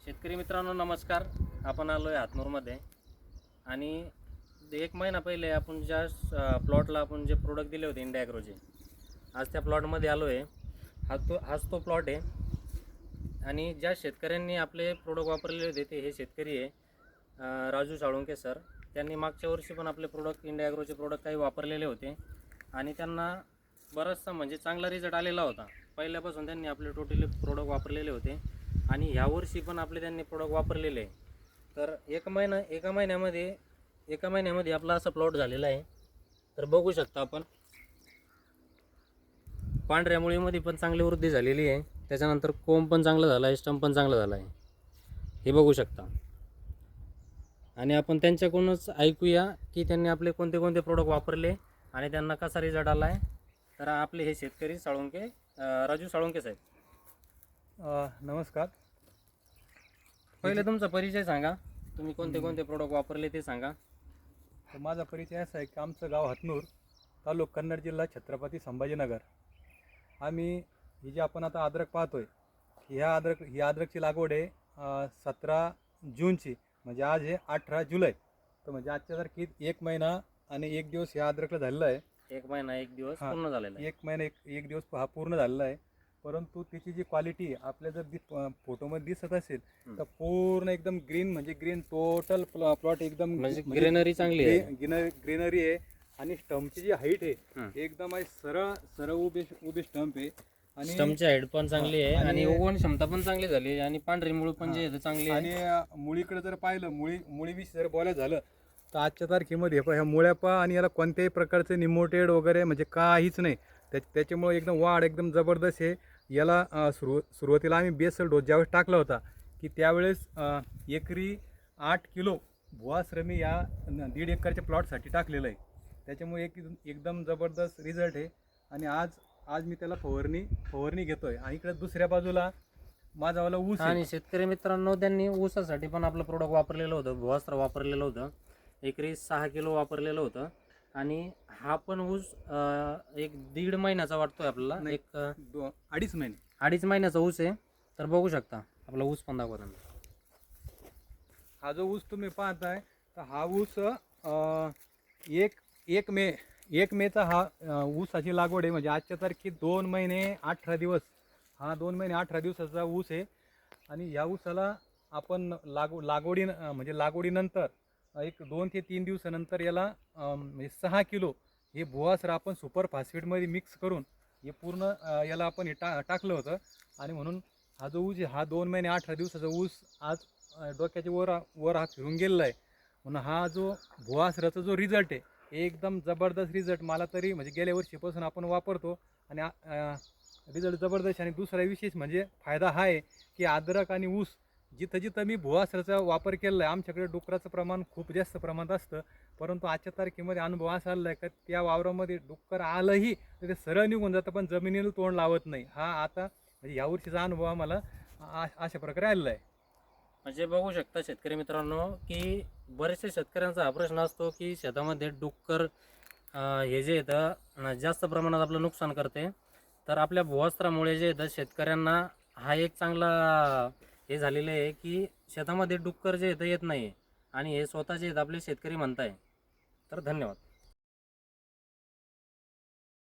शेतकरी मित्रांनो नमस्कार. आपण आलो आहे हातनूरमध्ये आणि एक महिना पहिले आपण ज्या प्लॉटला आपण जे प्रोडक्ट दिले होते इंडिया ॲग्रोचे, आज त्या प्लॉटमध्ये आलो आहे. हाच तो प्लॉट आहे. आणि ज्या शेतकऱ्यांनी आपले प्रोडक्ट वापरलेले होते ते हे शेतकरी आहे राजू साळुंके सर. त्यांनी मागच्या वर्षी पण आपले प्रोडक्ट इंडिया ॲग्रोचे प्रोडक्ट काही वापरलेले होते आणि त्यांना बराचसा म्हणजे चांगला रिझल्ट आलेला होता. पहिल्यापासून त्यांनी आपले टोटली प्रोडक्ट वापरलेले होते आणि ह्यावर्षी पण आपले त्यांनी प्रोडक्ट वापरलेले आहे. तर एका महिन्यामध्ये आपला असा प्लॉट झालेला आहे. तर बघू शकता आपण, पांढऱ्या मुळीमध्ये पण चांगली वृद्धी झालेली आहे. त्याच्यानंतर कोंब पण चांगला झाला आहे, स्टंप पण चांगला झाला आहे, हे बघू शकता. आणि आपण त्यांच्याकडूनच ऐकूया की त्यांनी आपले कोणते कोणते प्रोडक्ट वापरले आणि त्यांना कसा रिझल्ट आला आहे. तर आपले हे शेतकरी साळुंके, राजू साळुंके साहेब. नमस्कार. पहिले तुमचा परिचय सांगा, तुम्ही कोणते कोणते प्रोडक्ट वापरले ते सांगा. तर माझा परिचय असा आहे की आमचं गाव हातनूर, तालुका कन्नड, जिल्हा छत्रपती संभाजीनगर. आम्ही ही जी आपण आता अद्रक पाहतोय, ही अद्रकची लागवड आहे 17 जूनची. म्हणजे आज हे 18 जुलै. तर म्हणजे आजच्या तारखेत 1 महिना आणि 1 दिवस ह्या अद्रकला झालेला आहे. 1 महिना 1 दिवस पूर्ण झालेला आहे. 1 महिना 1 दिवस हा पूर्ण झालेला आहे. परंतु त्याची जी क्वालिटी आपल्या जर फोटोमध्ये दिसत असेल तर पूर्ण एकदम ग्रीन, म्हणजे ग्रीन टोटल प्लॉट एकदम म्हणजे ग्रीनरी चांगली आहे. ग्रीनरी आहे. आणि स्टंपची जी हाईट आहे एकदम आहे, सरळ सरळ उभी स्टंप आहे. आणि स्टमची हाईट पण चांगली आहे आणि उगवण क्षमता पण चांगली झाली आणि पांढरी मुळ पण जे चांगली आहे. आणि मुळीकडे जर पाहिलं, मुळीविषयी जर बोलायचं झालं तर आजच्या तारखेमध्ये ह्या मुळ्या पहा, आणि याला कोणत्याही प्रकारचे निमोटेड वगैरे म्हणजे काहीच नाही. त्याच्यामुळे एकदम वाढ एकदम जबरदस्त आहे. याला सुरुवातीला आम्ही बेसल डोस ज्यावेळेस टाकला होता की त्यावेळेस एकरी 8 किलो भुवाश्रमी या 1.5 एकरच्या प्लॉटसाठी टाकलेलं आहे. त्याच्यामुळे एकदम जबरदस्त रिझल्ट आहे. आणि आज मी त्याला फवारणी घेतोय. आणि इकडे दुसऱ्या बाजूला माझावाला ऊस आहे. आणि शेतकरी मित्रांनो, त्यांनी ऊसासाठी पण आपलं प्रोडक्ट वापरलेलं होतं, भुवास्त्र वापरलेलं होतं. एकरी 6 किलो वापरलेलं होतं. आणि हा पण ऊस 1-1.5 महिन्याचा वाटतोय आपल्याला. 2.5 महिने 2.5 महिन्याचा ऊस आहे. तर बघू शकता आपला ऊस पण दाखवा. हा जो ऊस तुम्ही पाहताय तर हा ऊस 1 मेचा हा ऊसाची लागवड आहे. म्हणजे आजच्या तारखेत 2 महिने 18 दिवस, हा 2 महिने 18 दिवसाचा ऊस आहे. आणि या ऊसाला आपण लागवडीनंतर 2 ते 3 दिवसानंतर याला म्हणजे 6 किलो हे भुवासर आपण सुपर फॉस्फेटमध्ये मिक्स करून हे पूर्ण याला आपण हे टाकलं होतं. आणि म्हणून हा जो ऊस आहे, हा 2 महिने 18 दिवसाचा ऊस आज डोक्याच्या वर हा फिरून गेलेला आहे. म्हणून हा जो भुवासराचा जो रिझल्ट आहे एकदम जबरदस्त रिझल्ट. मला तरी म्हणजे गेल्या वर्षीपासून आपण वापरतो आणि रिझल्ट जबरदस्त. आणि दुसरा विशेष म्हणजे फायदा हा आहे की अद्रक आणि ऊस जिथं मी भुवासराचा वापर केलेला आहे, आमच्याकडे डुकराचं प्रमाण खूप जास्त प्रमाणात असतं. परंतु आजच्या तारखेमध्ये अनुभव असा आला आहे का त्या वावरामध्ये डुक्कर आलंही तर ते सरळ निघून जातं, पण जमिनीला तोंड लावत नाही. हा आता म्हणजे यावर्षीचा अनुभव आम्हाला अशा प्रकारे आलेला आहे. म्हणजे बघू शकता शेतकरी मित्रांनो की बरेचसे शेतकऱ्यांचा हा प्रश्न असतो की शेतामध्ये डुक्कर हे जे येतं जास्त प्रमाणात आपलं नुकसान करते. तर आपल्या भुवास्त्रामुळे जे येतं शेतकऱ्यांना हा एक चांगला हे झालेलं आहे की शेतामध्ये डुक्कर जे येतं येत नाही. आणि हे स्वतःचे आपले शेतकरी म्हणताय. तर धन्यवाद.